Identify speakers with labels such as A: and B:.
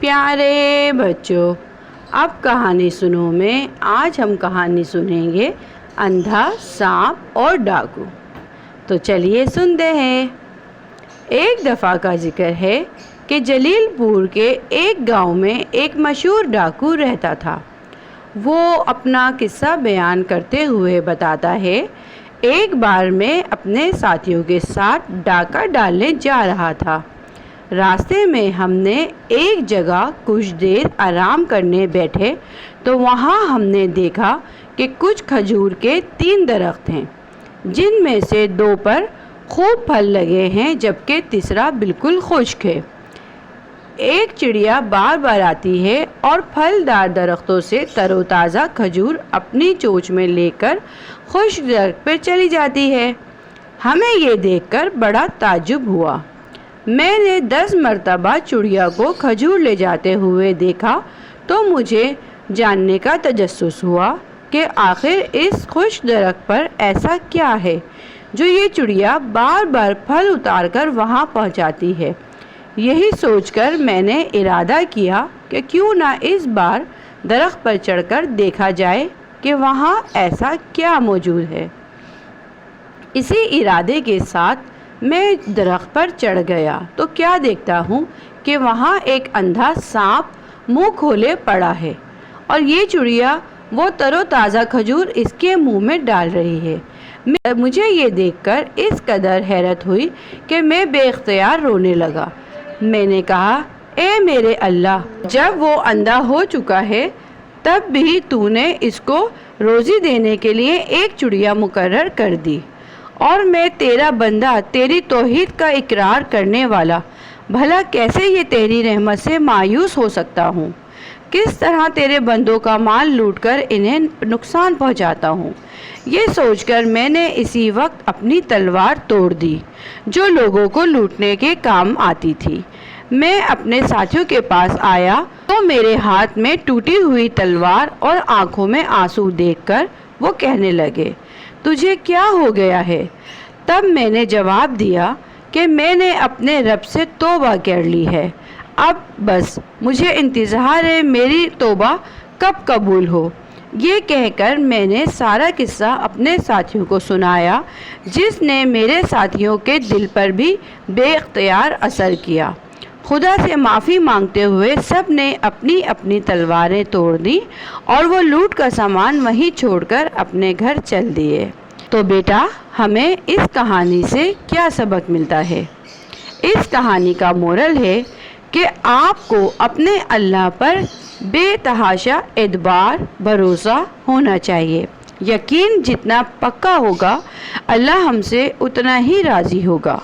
A: प्यारे बच्चों, अब कहानी सुनो में आज हम कहानी सुनेंगे अंधा, सांप और डाकू। तो चलिए सुनते हैं। एक दफ़ा का जिक्र है कि जलीलपुर के एक गांव में एक मशहूर डाकू रहता था। वो अपना किस्सा बयान करते हुए बताता है, एक बार मैं अपने साथियों के साथ डाका डालने जा रहा था। रास्ते में हमने एक जगह कुछ देर आराम करने बैठे तो वहाँ हमने देखा कि कुछ खजूर के 3 दरख्त हैं, जिनमें से 2 पर खूब फल लगे हैं जबकि तीसरा बिल्कुल खुश्क है। एक चिड़िया बार बार आती है और फलदार दरख्तों से तरोताज़ा खजूर अपनी चोंच में लेकर खुश्क दरख्त पर चली जाती है। हमें ये देखकर बड़ा ताज्जुब हुआ। मैंने 10 मरतबा चिड़िया को खजूर ले जाते हुए देखा तो मुझे जानने का तजस्सुस हुआ कि आखिर इस खुश्क दरख्त पर ऐसा क्या है जो ये चिड़िया बार बार फल उतार कर वहाँ पहुँचाती है। यही सोचकर मैंने इरादा किया कि क्यों ना इस बार दरख्त पर चढ़कर देखा जाए कि वहाँ ऐसा क्या मौजूद है। इसी इरादे के साथ मैं दरख्त पर चढ़ गया तो क्या देखता हूँ कि वहाँ एक अंधा सांप मुंह खोले पड़ा है और ये चिड़िया वो तरोताज़ा खजूर इसके मुंह में डाल रही है। मुझे ये देखकर इस कदर हैरत हुई कि मैं बेख्तियार रोने लगा। मैंने कहा, ए मेरे अल्लाह, जब वो अंधा हो चुका है तब भी तूने इसको रोज़ी देने के लिए एक चिड़िया मुकर्रर कर दी और मैं तेरा बंदा, तेरी तौहीद का इकरार करने वाला, भला कैसे ये तेरी रहमत से मायूस हो सकता हूँ। किस तरह तेरे बंदों का माल लूटकर इन्हें नुकसान पहुँचाता हूँ। ये सोचकर मैंने इसी वक्त अपनी तलवार तोड़ दी जो लोगों को लूटने के काम आती थी। मैं अपने साथियों के पास आया तो मेरे हाथ में टूटी हुई तलवार और आंखों में आंसू देखकर वो कहने लगे, तुझे क्या हो गया है। तब मैंने जवाब दिया कि मैंने अपने रब से तौबा कर ली है, अब बस मुझे इंतज़ार है मेरी तौबा कब कबूल हो। ये कहकर मैंने सारा किस्सा अपने साथियों को सुनाया, जिसने मेरे साथियों के दिल पर भी बेख्तियार असर किया। खुदा से माफ़ी मांगते हुए सब ने अपनी अपनी तलवारें तोड़ दी और वो लूट का सामान वहीं छोड़कर अपने घर चल दिए। तो बेटा, हमें इस कहानी से क्या सबक मिलता है? इस कहानी का मोरल है कि आपको अपने अल्लाह पर बेतहाशा एतबार भरोसा होना चाहिए। यकीन जितना पक्का होगा अल्लाह हमसे उतना ही राज़ी होगा।